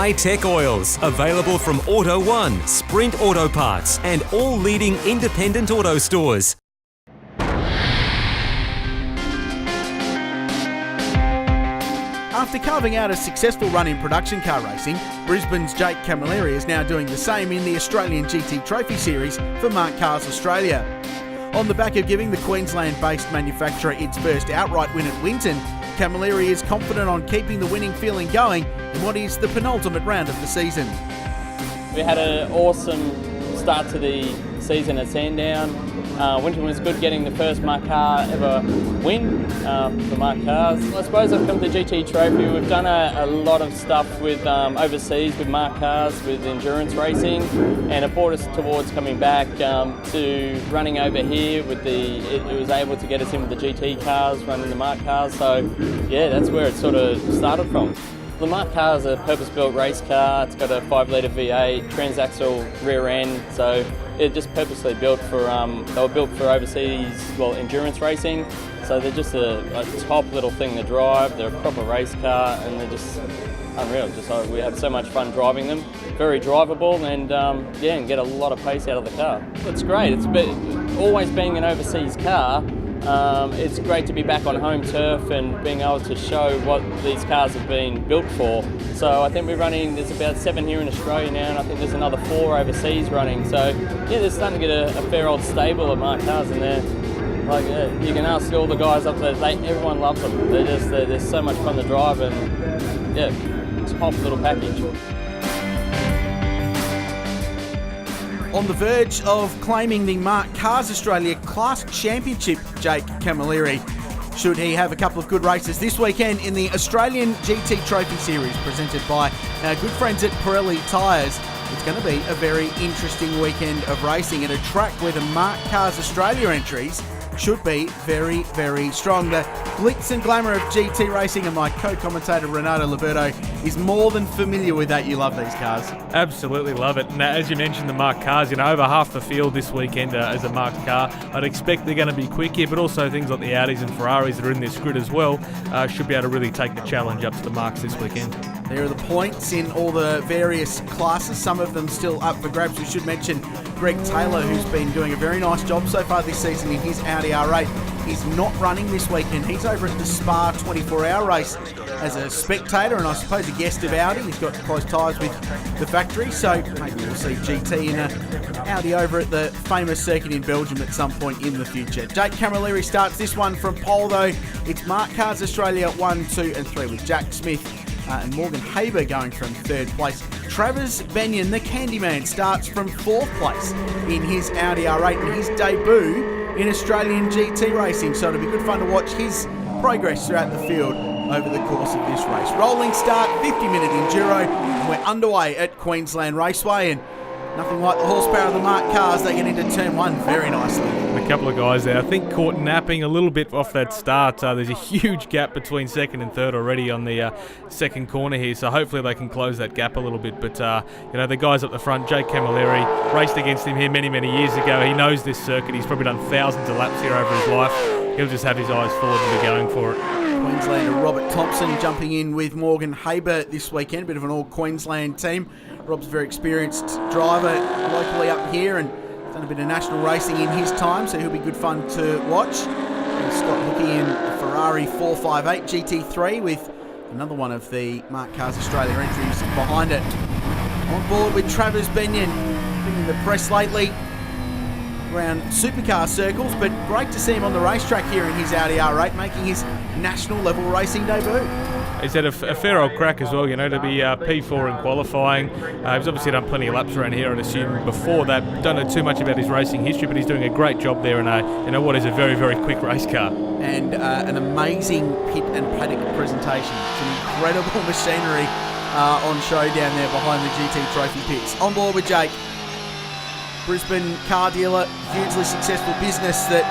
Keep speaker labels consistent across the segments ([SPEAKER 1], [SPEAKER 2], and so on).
[SPEAKER 1] high-tech oils, available from Auto One, Sprint Auto Parts, and all leading independent auto stores.
[SPEAKER 2] After carving out a successful run in production car racing, Brisbane's Jake Camilleri is now doing the same in the Australian GT Trophy Series for Marc Cars Australia. On the back of giving the Queensland-based manufacturer its first outright win at Winton, Camilleri is confident on keeping the winning feeling going in what is the penultimate round of the season.
[SPEAKER 3] We had an awesome start to the season at Sandown. Winton was good, getting the first Marc Car ever win for Marc Cars. I suppose I've come to the GT Trophy. We've done a lot of stuff with overseas with Marc Cars, with endurance racing, and it brought us towards coming back to running over here with it was able to get us in with the GT cars, running the Marc Cars. So yeah, that's where it sort of started from. The Marc Car is a purpose-built race car. It's got a 5-litre V8, transaxle rear end, so it's just purposely built for, they were built for overseas, endurance racing. So they're just a top little thing to drive. They're a proper race car, and they're just unreal. We have so much fun driving them. Very drivable, and and get a lot of pace out of the car. It's great. Always being an overseas car. It's great to be back on home turf and being able to show what these cars have been built for. So I think there's about 7 here in Australia now, and I think there's another 4 overseas running. So yeah, they're starting to get a fair old stable of Marc Cars, and you can ask all the guys up there, everyone loves them. They're so much fun to drive, and yeah, top little package.
[SPEAKER 2] On the verge of claiming the Marc Cars Australia Class Championship, Jake Camilleri, should he have a couple of good races this weekend in the Australian GT Trophy Series presented by our good friends at Pirelli Tyres. It's going to be a very interesting weekend of racing at a track where the Marc Cars Australia entries should be very, very strong. The glitz and glamour of GT racing, and my co-commentator Renato Liberto is more than familiar with that. You love these cars.
[SPEAKER 4] Absolutely love it. And as you mentioned, the Marc Cars, over half the field this weekend as a Marc car. I'd expect they're going to be quick here, but also things like the Audis and Ferraris that are in this grid as well should be able to really take the challenge up to the Marcs this weekend.
[SPEAKER 2] There are the points in all the various classes, some of them still up for grabs. We should mention Greg Taylor, who's been doing a very nice job so far this season in his Audi R8. He's not running this weekend. He's over at the Spa 24-hour race as a spectator and I suppose a guest of Audi. He's got close ties with the factory, so maybe we'll see GT in an Audi over at the famous circuit in Belgium at some point in the future. Jake Camilleri starts this one from pole though. It's Marc Cars Australia 1, 2 and 3 with Jack Smith and Morgan Haber going from 3rd place. Travis Benyon, the Candyman, starts from 4th place in his Audi R8 and his debut in Australian GT racing. So it'll be good fun to watch his progress throughout the field over the course of this race. Rolling start, 50-minute enduro, and we're underway at Queensland Raceway, and nothing like the horsepower of the Marc Cars. They get into turn 1 very nicely.
[SPEAKER 4] A couple of guys there, I think, caught napping a little bit off that start. There's a huge gap between 2nd and 3rd already on the second corner here, so hopefully they can close that gap a little bit. But, the guys up the front, Jake Camilleri, raced against him here many, many years ago. He knows this circuit. He's probably done thousands of laps here over his life. He'll just have his eyes forward and be going for it.
[SPEAKER 2] Queenslander Robert Thompson jumping in with Morgan Haber this weekend. Bit of an all-Queensland team. Rob's a very experienced driver locally up here and done a bit of national racing in his time, so he'll be good fun to watch. And Scott Hookie in a Ferrari 458 GT3 with another one of the Marc Cars Australia entries behind it. On board with Travis Benyon, been in the press lately around supercar circles, but great to see him on the racetrack here in his Audi R8, making his national level racing debut.
[SPEAKER 4] He's had a fair old crack as well, to be P4 in qualifying. He's obviously done plenty of laps around here, I'd assume, before that. Don't know too much about his racing history, but he's doing a great job there in what is a very, very quick race car.
[SPEAKER 2] And an amazing pit and paddock presentation. Some incredible machinery on show down there behind the GT Trophy pits. On board with Jake. Brisbane car dealer, hugely successful business that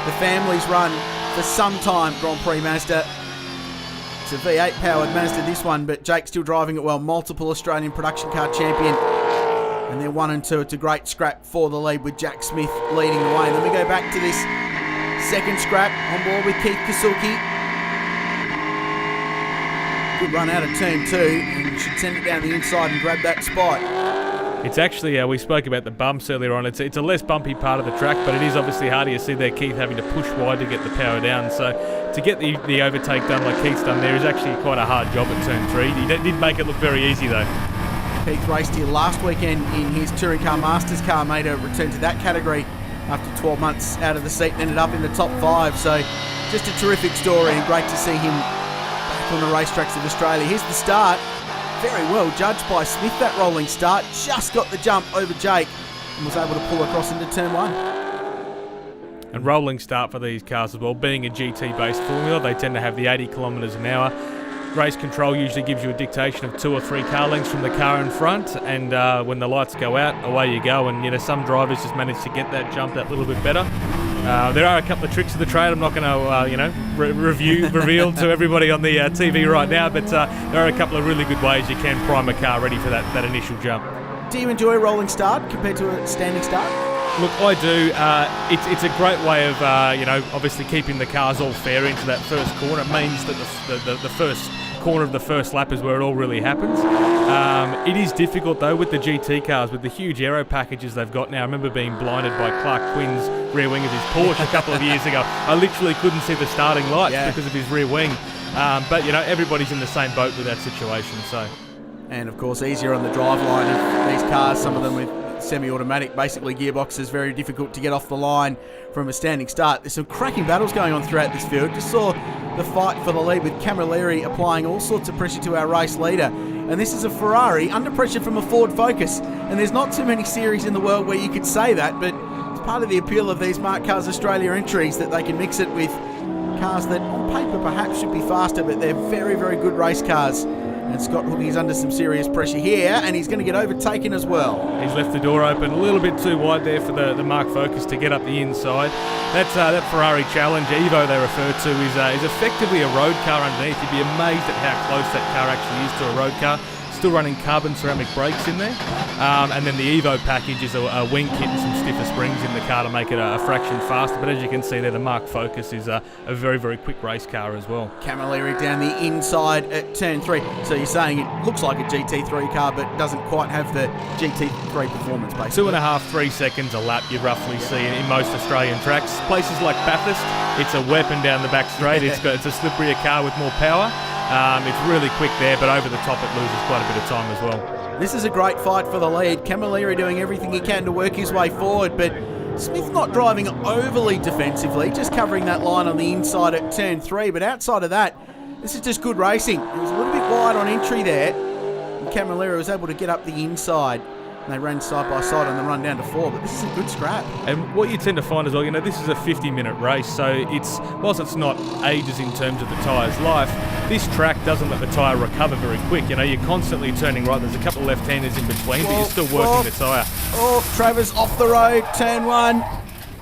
[SPEAKER 2] the family's run for some time, Grand Prix Mazda. It's a V8 powered Mazda this one, but Jake's still driving it well. Multiple Australian production car champion. And they're 1 and 2. It's a great scrap for the lead with Jack Smith leading the way. And then we go back to this second scrap on board with Keith Kasuki. Good run out of turn 2, and should send it down the inside and grab that spot.
[SPEAKER 4] It's actually, we spoke about the bumps earlier on. It's a less bumpy part of the track, but it is obviously harder. You see there Keith having to push wide to get the power down. So to get the overtake done like Keith's done there is actually quite a hard job at turn 3. He did make it look very easy though.
[SPEAKER 2] Keith raced here last weekend in his Touring Car Masters car, made a return to that category after 12 months out of the seat and ended up in the top 5. So just a terrific story and great to see him back on the racetracks of Australia. Here's the start. Very well judged by Smith, that rolling start. Just got the jump over Jake and was able to pull across into turn 1.
[SPEAKER 4] And rolling start for these cars as well. Being a GT-based formula, they tend to have the 80 kilometres an hour. Race control usually gives you a dictation of 2 or 3 car lengths from the car in front, and when the lights go out, away you go. And some drivers just manage to get that jump that little bit better. There are a couple of tricks of the trade. I'm not going to, reveal to everybody on the TV right now, but there are a couple of really good ways you can prime a car ready for that initial jump.
[SPEAKER 2] Do you enjoy a rolling start compared to a standing start?
[SPEAKER 4] Look, I do. It's a great way of, obviously keeping the cars all fair into that first corner. It means that the first corner of the first lap is where it all really happens. It is difficult though with the GT cars, with the huge aero packages they've got now. I remember being blinded by Clark Quinn's rear wing of his Porsche a couple of years ago. I literally couldn't see the starting lights because of his rear wing. But everybody's in the same boat with that situation. So,
[SPEAKER 2] and of course easier on the drive line of these cars, some of them with semi-automatic basically gearboxes, very difficult to get off the line from a standing start. There's some cracking battles going on throughout this field. Just saw the fight for the lead with Camilleri applying all sorts of pressure to our race leader, and this is a Ferrari under pressure from a Ford Focus, and there's not too many series in the world where you could say that, but it's part of the appeal of these Marc Cars Australia entries that they can mix it with cars that on paper perhaps should be faster, but they're very, very good race cars. And Scott Hookie's under some serious pressure here, and he's going to get overtaken as well.
[SPEAKER 4] He's left the door open a little bit too wide there for the Marc Focus to get up the inside. That Ferrari Challenge, Evo they refer to, is effectively a road car underneath. You'd be amazed at how close that car actually is to a road car. Still running carbon ceramic brakes in there. And then the Evo package is a wing kit and some stiffer springs in the car to make it a fraction faster. But as you can see there, the Marc Focus is a very, very quick race car as well.
[SPEAKER 2] Camilleri down the inside at turn 3. So you're saying it looks like a GT3 car, but doesn't quite have the GT3 performance, basically.
[SPEAKER 4] 2.5, 3 seconds a lap you roughly see in most Australian tracks. Places like Bathurst, it's a weapon down the back straight. It's a slipperier car with more power. It's really quick there, but over the top it loses quite a bit of time as well.
[SPEAKER 2] This is a great fight for the lead. Camilleri doing everything he can to work his way forward, but Smith not driving overly defensively, just covering that line on the inside at turn 3. But outside of that, this is just good racing. It was a little bit wide on entry there, and Camilleri was able to get up the inside. And they ran side by side on the run down to 4, but this is a good scrap.
[SPEAKER 4] And what you tend to find as well, this is a 50-minute race, so whilst it's not ages in terms of the tyre's life, this track doesn't let the tyre recover very quick. You're constantly turning right. There's a couple of left-handers in between, but you're still working the tyre.
[SPEAKER 2] Oh, Trevor's off the road, turn 1.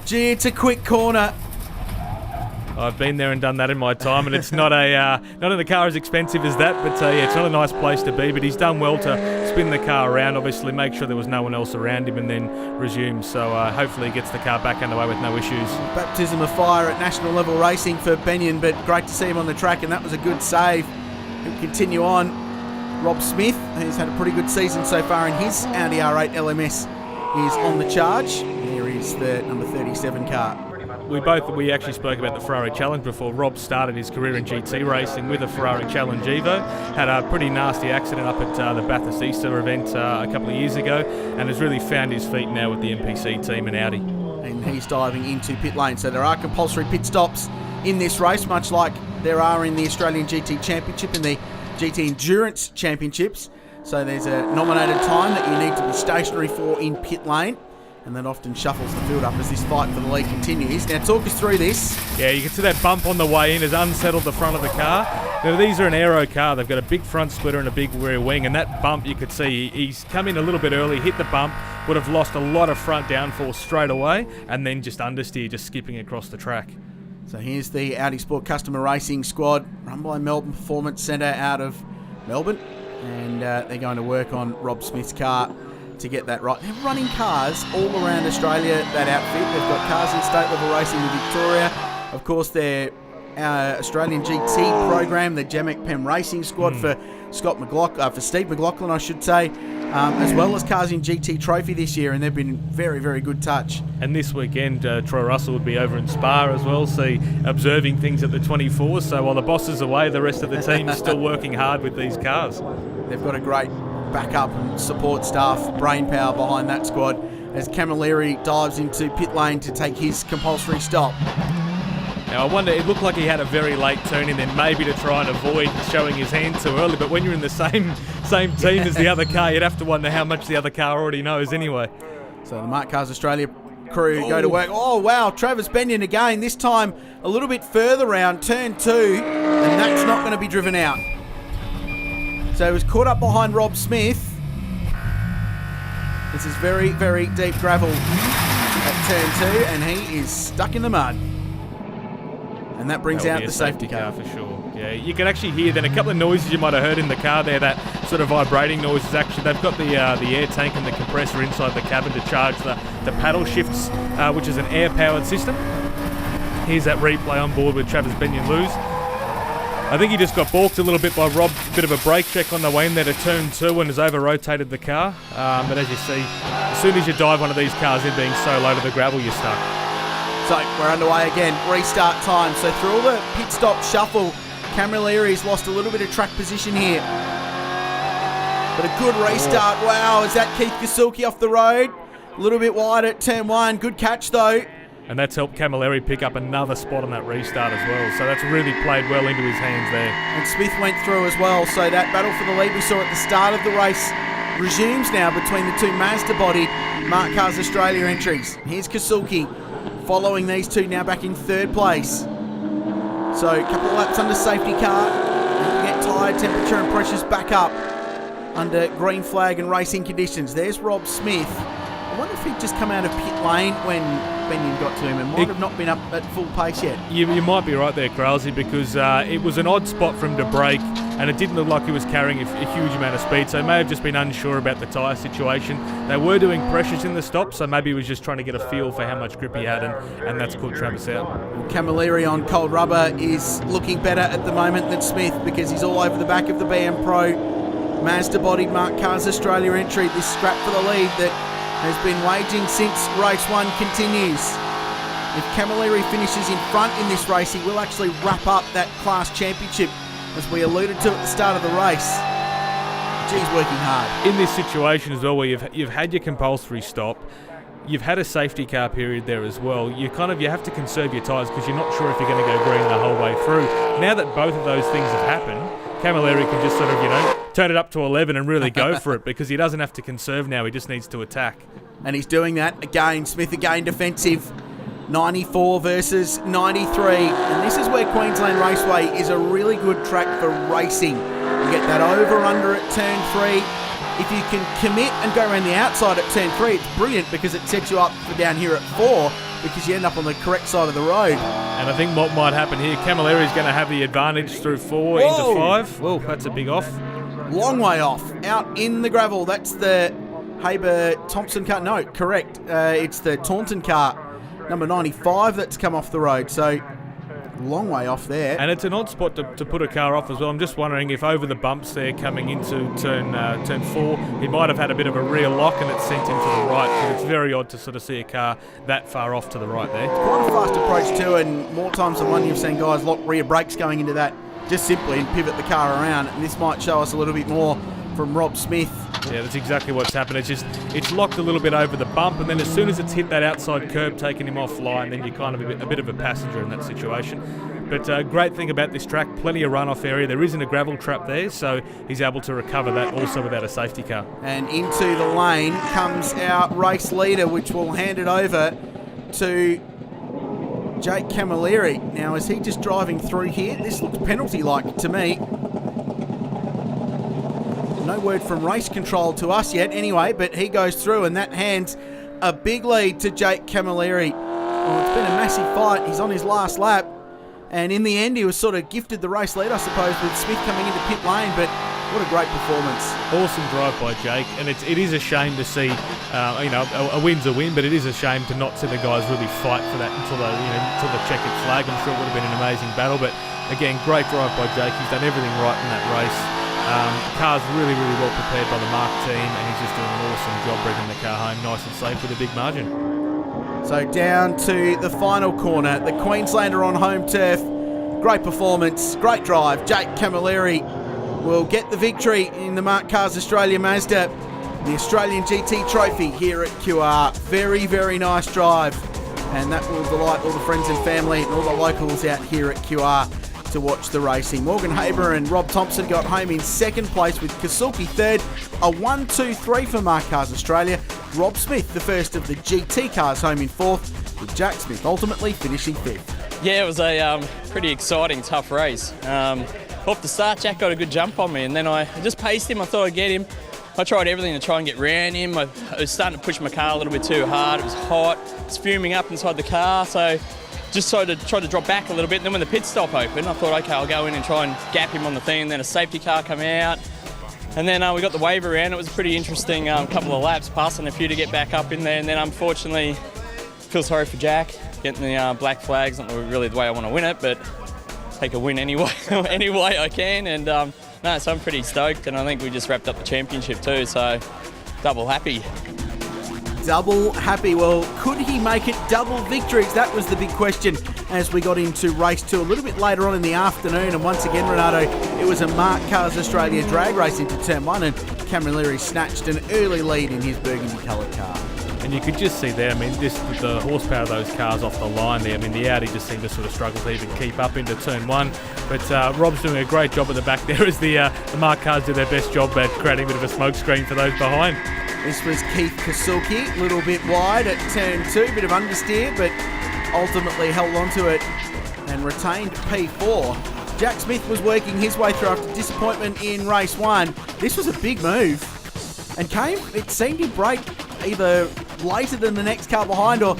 [SPEAKER 2] Gee, it's a quick corner.
[SPEAKER 4] I've been there and done that in my time, and it's not in a car as expensive as that, but it's not a nice place to be. But he's done well to spin the car around, obviously make sure there was no one else around him, and then resume. So hopefully he gets the car back underway with no issues.
[SPEAKER 2] Baptism of fire at national level racing for Benyon, but great to see him on the track, and that was a good save. He'll continue on. Rob Smith, who's had a pretty good season so far in his Audi R8 LMS, is on the charge. Here is the number 37 car.
[SPEAKER 4] We actually spoke about the Ferrari Challenge before. Rob started his career in GT racing with a Ferrari Challenge Evo. Had a pretty nasty accident up at the Bathurst Easter event a couple of years ago, and has really found his feet now with the MPC team in Audi.
[SPEAKER 2] And he's diving into pit lane. So there are compulsory pit stops in this race, much like there are in the Australian GT Championship and the GT Endurance Championships. So there's a nominated time that you need to be stationary for in pit lane, and that often shuffles the field up as this fight for the lead continues. Now talk us through this.
[SPEAKER 4] Yeah, you can see that bump on the way in has unsettled the front of the car. Now these are an aero car. They've got a big front splitter and a big rear wing, and that bump you could see, he's come in a little bit early, hit the bump, would have lost a lot of front downforce straight away, and then just understeer, just skipping across the track.
[SPEAKER 2] So here's the Audi Sport Customer Racing squad, run by Melbourne Performance Centre out of Melbourne, and they're going to work on Rob Smith's car to get that right. They're running cars all around Australia, that outfit. They've got cars in state level racing in Victoria. Of course, they're Australian GT program, the Gemek Pem Racing squad for Steve McLaughlin, I should say, as well as cars in GT Trophy this year, and they've been very, very good touch.
[SPEAKER 4] And this weekend, Troy Russell would be over in Spa as well, observing things at the 24. So while the boss is away, the rest of the team is still working hard with these cars.
[SPEAKER 2] They've got a great backup and support staff, brain power behind that squad, as Camilleri dives into pit lane to take his compulsory stop.
[SPEAKER 4] Now, I wonder, it looked like he had a very late turn in then, maybe to try and avoid showing his hand too early, but when you're in the same team as the other car, you'd have to wonder how much the other car already knows anyway.
[SPEAKER 2] So the Marc Cars Australia crew go to work. Oh, wow, Travis Benyon again, this time a little bit further round, turn 2, and that's not going to be driven out. So he was caught up behind Rob Smith. This is very, very deep gravel at turn 2, and he is stuck in the mud. And that brings out the safety car.
[SPEAKER 4] For sure. Yeah, you can actually hear then a couple of noises you might have heard in the car there, that sort of vibrating noises. Actually, they've got the air tank and the compressor inside the cabin to charge the paddle shifts, which is an air-powered system. Here's that replay on board with Travis Benyon-Luz. I think he just got balked a little bit by Rob. Bit of a brake check on the way in there to turn 2 and has over-rotated the car. But as you see, as soon as you dive one of these cars in being so low to the gravel, you're stuck.
[SPEAKER 2] So we're underway again, restart time. So through all the pit stop shuffle, Camilleri's lost a little bit of track position here. But a good restart. Wow, is that Keith Kasulki off the road? A little bit wide at turn 1. Good catch though.
[SPEAKER 4] And that's helped Camilleri pick up another spot on that restart as well. So that's really played well into his hands there.
[SPEAKER 2] And Smith went through as well. So that battle for the lead we saw at the start of the race resumes now between the two Mazda-bodied Marc Cars Australia entries. Here's Kasulki following these two now back in 3rd place. So a couple of laps under safety car. We get tyre temperature and pressures back up under green flag and racing conditions. There's Rob Smith. I wonder if he'd just come out of pit lane when Benyon got to him and might have not been up at full pace yet.
[SPEAKER 4] You might be right there, Kralsey, because it was an odd spot for him to brake and it didn't look like he was carrying a huge amount of speed, so he may have just been unsure about the tyre situation. They were doing pressures in the stop, so maybe he was just trying to get a feel for how much grip he had, and that's caught Travis out.
[SPEAKER 2] Camilleri on cold rubber is looking better at the moment than Smith because he's all over the back of the BM Pro Mazda-bodied Marc Cars Australia entry. This scrap for the lead that has been waging since race 1 continues. If Camilleri finishes in front in this race, he will actually wrap up that class championship, as we alluded to at the start of the race. He's working hard.
[SPEAKER 4] In this situation as well, where you've had your compulsory stop, you've had a safety car period there as well. You have to conserve your tyres because you're not sure if you're going to go green the whole way through. Now that both of those things have happened, Camilleri can just sort of, turn it up to 11 and really go for it because he doesn't have to conserve now. He just needs to attack.
[SPEAKER 2] And he's doing that again. Smith again defensive. 94 versus 93. And this is where Queensland Raceway is a really good track for racing. You get that over-under at turn 3. If you can commit and go around the outside at turn 3, it's brilliant because it sets you up for down here at 4 because you end up on the correct side of the road.
[SPEAKER 4] And I think what might happen here, Camilleri is going to have the advantage through 4 into 5. Well, that's a big off.
[SPEAKER 2] Long way off. Out in the gravel. That's the Haber-Thompson car. No, correct. It's the Taunton car, number 95, that's come off the road. So, long way off there.
[SPEAKER 4] And it's an odd spot to put a car off as well. I'm just wondering if over the bumps there coming into turn 4, he might have had a bit of a rear lock and it's sent him to the right, because it's very odd to sort of see a car that far off to the right there.
[SPEAKER 2] Quite a fast approach too, and more times than one you've seen guys lock rear brakes going into that just simply and pivot the car around. And this might show us a little bit more from Rob Smith. Yeah,
[SPEAKER 4] that's exactly what's happened. It's locked a little bit over the bump, and then as soon as it's hit that outside curb, taking him offline, then you're kind of a bit of a passenger in that situation. But great thing about this track, plenty of runoff area. There isn't a gravel trap there, so he's able to recover that also without a safety car.
[SPEAKER 2] And into the lane comes our race leader, which will hand it over to Jake Camilleri. Now, is he just driving through here? This looks penalty-like to me. No word from race control to us yet anyway, but he goes through and that hands a big lead to Jake Camilleri. Well, it's been a massive fight. He's on his last lap. And in the end, he was sort of gifted the race lead, I suppose, with Smith coming into pit lane. But What a great performance.
[SPEAKER 4] Awesome drive by Jake, and it is a shame to see, a win's a win, but it is a shame to not see the guys really fight for that until the checkered flag. I'm sure it would have been an amazing battle, but again, great drive by Jake. He's done everything right in that race. The car's really, really well prepared by the Marc team, and he's just doing an awesome job bringing the car home nice and safe with a big margin.
[SPEAKER 2] So down to the final corner, the Queenslander on home turf. Great performance, great drive. Jake Camilleri will get the victory in the Marc Cars Australia Mazda, the Australian GT Trophy here at QR. Very, very nice drive, and that will delight all the friends and family and all the locals out here at QR to watch the racing. Morgan Haber and Rob Thompson got home in second place, with Kasuki third. A 1-2-3 for Marc Cars Australia. Rob Smith, the first of the GT cars, home in fourth, with Jack Smith ultimately finishing fifth.
[SPEAKER 3] Yeah, it was a pretty exciting, tough race. Off the start, Jack got a good jump on me, and then I just paced him. I thought I'd get him. I tried everything to try and get round him. I was starting to push my car a little bit too hard. It was hot. It was fuming up inside the car, so just tried to drop back a little bit. And then when the pit stop opened, I thought, okay, I'll go in and try and gap him on the thing. And then a safety car come out. And then we got the wave around. It was a pretty interesting couple of laps, passing a few to get back up in there. And then unfortunately, feel sorry for Jack, getting the black flags. Not really the way I want to win it, but take a win anyway, any way I can. And so I'm pretty stoked. And I think we just wrapped up the championship too, so double happy.
[SPEAKER 2] Double happy. Well, could he make it double victories? That was the big question as we got into race 2 a little bit later on in the afternoon. And once again, Renato, it was a Marc Cars Australia drag race into turn 1, and Camilleri snatched an early lead in his burgundy-coloured car.
[SPEAKER 4] And you could just see there, the horsepower of those cars off the line there. The Audi just seemed to sort of struggle to even keep up into turn 1. But Rob's doing a great job at the back there as the Marc Cars do their best job at creating a bit of a smoke screen for those behind.
[SPEAKER 2] This was Keith Kasuki, a little bit wide at turn 2, bit of understeer, but ultimately held onto it and retained P4. Jack Smith was working his way through after disappointment in race 1. This was a big move, and it seemed he'd break either later than the next car behind, or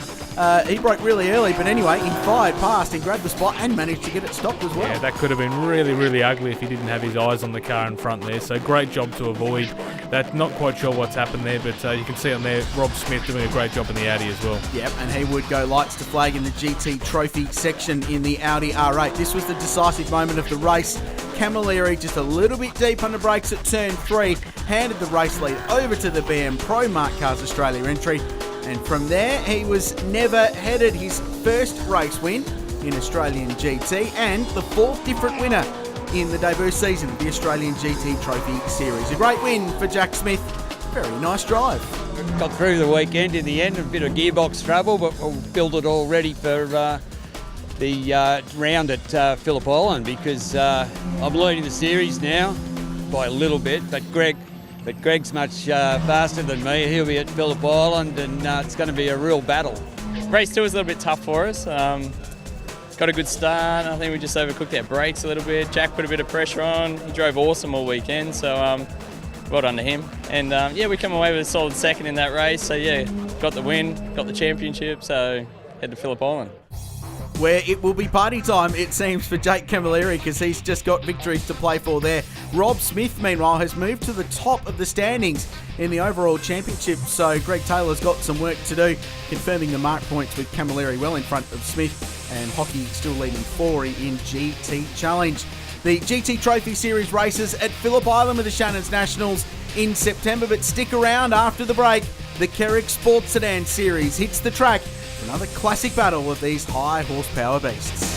[SPEAKER 2] he broke really early, but anyway, he fired past and grabbed the spot and managed to get it stopped as well.
[SPEAKER 4] Yeah, that could have been really, really ugly if he didn't have his eyes on the car in front there, so great job to avoid that. Not quite sure what's happened there, but you can see on there Rob Smith doing a great job in the Audi as well.
[SPEAKER 2] Yep, and he would go lights to flag in the GT Trophy section in the Audi R8. This was the decisive moment of the race. Camilleri just a little bit deep on the brakes at turn 3, handed the race lead over to the BM Pro Marc Cars Australia entry, and from there he was never headed. His first race win in Australian GT and the 4th different winner in the debut season of the Australian GT Trophy Series. A great win for Jack Smith. Very nice drive.
[SPEAKER 5] Got through the weekend in the end, a bit of gearbox trouble, but we'll build it all ready for the round at Phillip Island, because I'm leading the series now by a little bit, but Greg's much faster than me. He'll be at Phillip Island, and it's going to be a real battle.
[SPEAKER 3] Race 2 was a little bit tough for us. Got a good start. I think we just overcooked our brakes a little bit. Jack put a bit of pressure on. He drove awesome all weekend, so well done to him. And we come away with a solid second in that race. So got the win, got the championship, so head to Phillip Island,
[SPEAKER 2] where it will be party time, it seems, for Jake Camilleri, because he's just got victories to play for there. Rob Smith, meanwhile, has moved to the top of the standings in the overall championship, so Greg Taylor's got some work to do, confirming the mark points with Camilleri well in front of Smith, and Hockey still leading 4 in GT Challenge. The GT Trophy Series races at Phillip Island with the Shannons Nationals in September, but stick around after the break. The Kerrick Sports Sedan Series hits the track. Another classic battle of these high horsepower beasts.